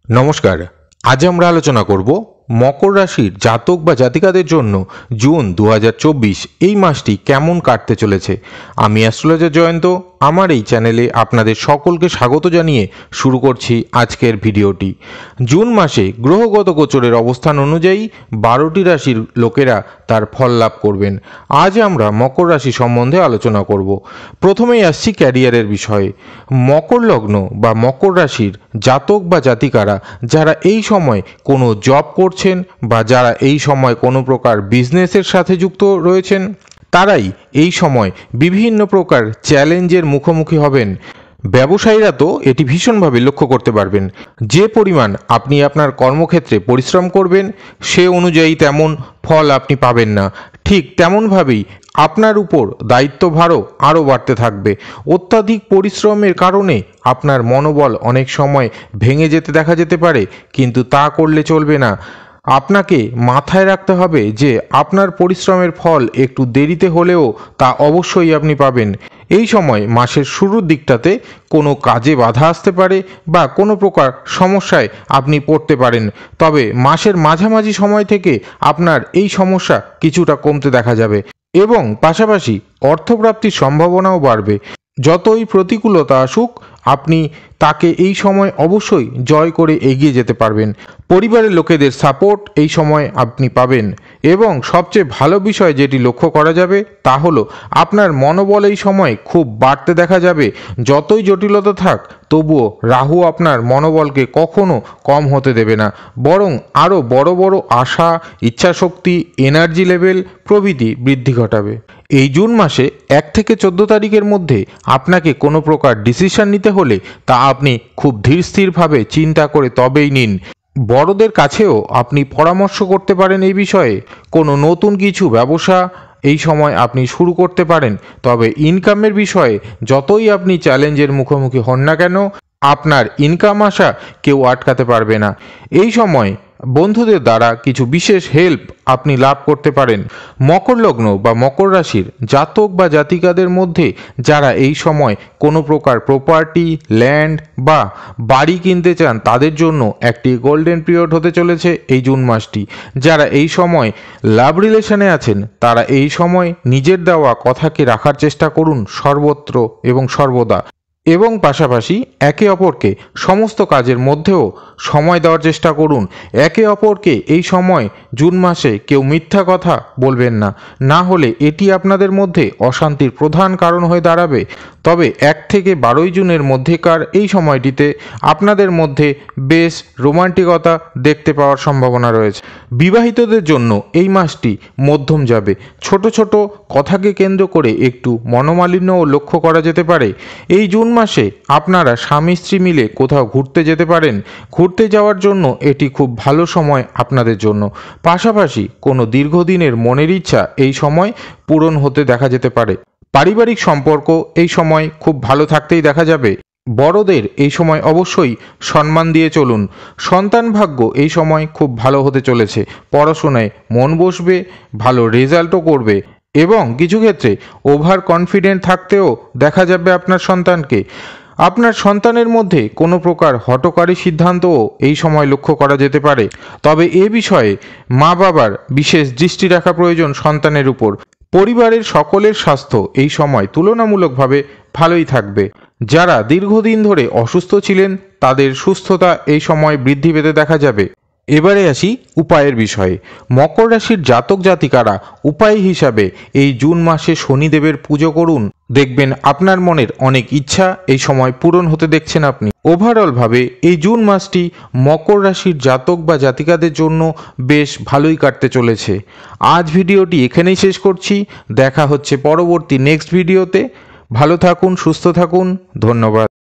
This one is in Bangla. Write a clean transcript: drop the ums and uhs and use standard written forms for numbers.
নমস্কার। আজ আমরা আলোচনা করব মকর রাশির জাতক বা জাতিকাদের জন্য জুন 2024 এই মাসটি কেমন কাটতে চলেছে। আমি অ্যাস্ট্রোলজার জয়ন্ত। আমার এই চ্যানেলে আপনাদের সকলকে স্বাগত জানিয়ে শুরু করছি আজকের ভিডিওটি। জুন মাসে গ্রহগত গোচরের অবস্থান অনুযায়ী 12টি রাশির লোকেরা তার ফল লাভ করবেন। আজ আমরা মকর রাশি সম্বন্ধে আলোচনা করব। প্রথমেই আসছি ক্যারিয়ারের বিষয়ে। মকর লগ্ন বা মকর রাশির জাতক বা জাতিকারা যারা এই সময় কোনো জব করছেন বা যারা এই সময় কোনো প্রকার বিজনেসের সাথে যুক্ত রয়েছেন, তারাই এই সময় বিভিন্ন প্রকার চ্যালেঞ্জের মুখোমুখি হবেন। ব্যবসায়ীরা তো এটি ভীষণভাবে লক্ষ্য করতে পারবেন। যে পরিমাণ আপনি আপনার কর্মক্ষেত্রে পরিশ্রম করবেন, সে অনুযায়ী তেমন ফল আপনি পাবেন না। ঠিক তেমনভাবেই আপনার উপর দায়িত্বভারও আরও বাড়তে থাকবে। অত্যাধিক পরিশ্রমের কারণে আপনার মনোবল অনেক সময় ভেঙে যেতে দেখা যেতে পারে, কিন্তু তা করলে চলবে না। আপনাকে মাথায় রাখতে হবে যে আপনার পরিশ্রমের ফল একটু দেরিতে হলেও তা অবশ্যই আপনি পাবেন। এই সময় মাসের শুরুর দিকটাতে কোনো কাজে বাধা আসতে পারে বা কোনো প্রকার সমস্যায় আপনি পড়তে পারেন, তবে মাসের মাঝামাঝি সময় থেকে আপনার এই সমস্যা কিছুটা কমতে দেখা যাবে এবং পাশাপাশি অর্থপ্রাপ্তির সম্ভাবনাও বাড়বে। যতই প্রতিকূলতা আসুক, আপনি তাকে এই সময় অবশ্যই জয় করে এগিয়ে যেতে পারবেন। পরিবারের লোকেদের সাপোর্ট এই সময় আপনি পাবেন এবং সবচেয়ে ভালো বিষয় যেটি লক্ষ্য করা যাবে তা হলো আপনার মনোবল এই সময় খুব বাড়তে দেখা যাবে। যতই জটিলতা থাক, তবুও রাহু আপনার মনোবলকে কখনো কম হতে দেবে না, বরং আরও বড় বড় আশা, ইচ্ছাশক্তি, এনার্জি লেভেল প্রভৃতি বৃদ্ধি ঘটাবে। এই জুন মাসে 1 থেকে 14 তারিখের মধ্যে আপনাকে কোনো প্রকার ডিসিশন নিতে হলে তা আপনি খুব ধীরস্থিরভাবে চিন্তা করে তবেই নিন। বড়দের কাছেও আপনি পরামর্শ করতে পারেন এই বিষয়ে। কোনো নতুন কিছু ব্যবসা এই সময় আপনি শুরু করতে পারেন, তবে ইনকামের বিষয়ে যতই আপনি চ্যালেঞ্জের মুখোমুখি হন না কেন, আপনার ইনকাম আসা কেউ আটকাতে পারবে না। এই সময় বন্ধুদের দ্বারা কিছু বিশেষ হেল্প আপনি লাভ করতে পারেন। মকর লগ্ন বা মকর রাশির জাতক বা জাতিকাদের মধ্যে যারা এই সময় কোনো প্রকার প্রপার্টি, ল্যান্ড বা বাড়ি কিনতে চান, তাদের জন্য একটি গোল্ডেন পিরিয়ড হতে চলেছে এই জুন মাসটি। যারা এই সময় লাভ রিলেশনে আছেন, তারা এই সময় নিজের দেওয়া কথাকে রাখার চেষ্টা করুন সর্বত্র এবং সর্বদা, এবং পাশাপাশি একে অপরকে সমস্ত কাজের মধ্যেও সময় দেওয়ার চেষ্টা করুন। একে অপরকে এই সময় জুন মাসে কেউ মিথ্যা কথা বলবেন না, না হলে এটি আপনাদের মধ্যে অশান্তির প্রধান কারণ হয়ে দাঁড়াবে। তবে 1 থেকে 12 জুনের মধ্যেকার এই সময়টিতে আপনাদের মধ্যে বেশ রোমান্টিকতা দেখতে পাওয়ার সম্ভাবনা রয়েছে। বিবাহিতদের জন্য এই মাসটি মধ্যম যাবে। ছোট ছোট কথাকে কেন্দ্র করে একটু মনোমালিন্যও লক্ষ্য করা যেতে পারে। এই জুন মাসে আপনারা স্বামী স্ত্রী মিলে কোথাও ঘুরতে যেতে পারেন। ঘুরতে যাওয়ার জন্য এটি খুব ভালো সময় আপনাদের জন্য। পাশাপাশি কোনো দীর্ঘদিনের মনের ইচ্ছা এই সময় পূরণ হতে দেখা যেতে পারে। পারিবারিক সম্পর্ক এই সময় খুব ভালো থাকতেই দেখা যাবে। বড়দের এই সময় অবশ্যই সম্মান দিয়ে চলুন। সন্তান ভাগ্য এই সময় খুব ভালো হতে চলেছে। পড়াশোনায় মন বসবে, ভালো রেজাল্টও করবে এবং কিছু ক্ষেত্রে ওভার কনফিডেন্ট থাকতেও দেখা যাবে আপনার সন্তানকে। আপনার সন্তানের মধ্যে কোনো প্রকার হঠকারী সিদ্ধান্তও এই সময় লক্ষ্য করা যেতে পারে, তবে এ বিষয়ে মা বাবার বিশেষ দৃষ্টি রাখা প্রয়োজন সন্তানের উপর। পরিবারের সকলের স্বাস্থ্য এই সময় তুলনামূলকভাবে ভালোই থাকবে। যারা দীর্ঘদিন ধরে অসুস্থ ছিলেন, তাদের সুস্থতা এই সময় বৃদ্ধি পেতে দেখা যাবে। এবারে আসি উপায়ের বিষয়ে। মকর রাশির জাতক জাতিকারা উপায় হিসাবে এই জুন মাসে শনিদেবের পুজো করুন। দেখবেন আপনার মনের অনেক ইচ্ছা এই সময় পূরণ হতে দেখছেন আপনি। ওভারঅলভাবে এই জুন মাসটি মকর রাশির জাতক বা জাতিকাদের জন্য বেশ ভালোই কাটতে চলেছে। আজ ভিডিওটি এখানেই শেষ করছি। দেখা হচ্ছে পরবর্তী নেক্সট ভিডিওতে। ভালো থাকুন, সুস্থ থাকুন। ধন্যবাদ।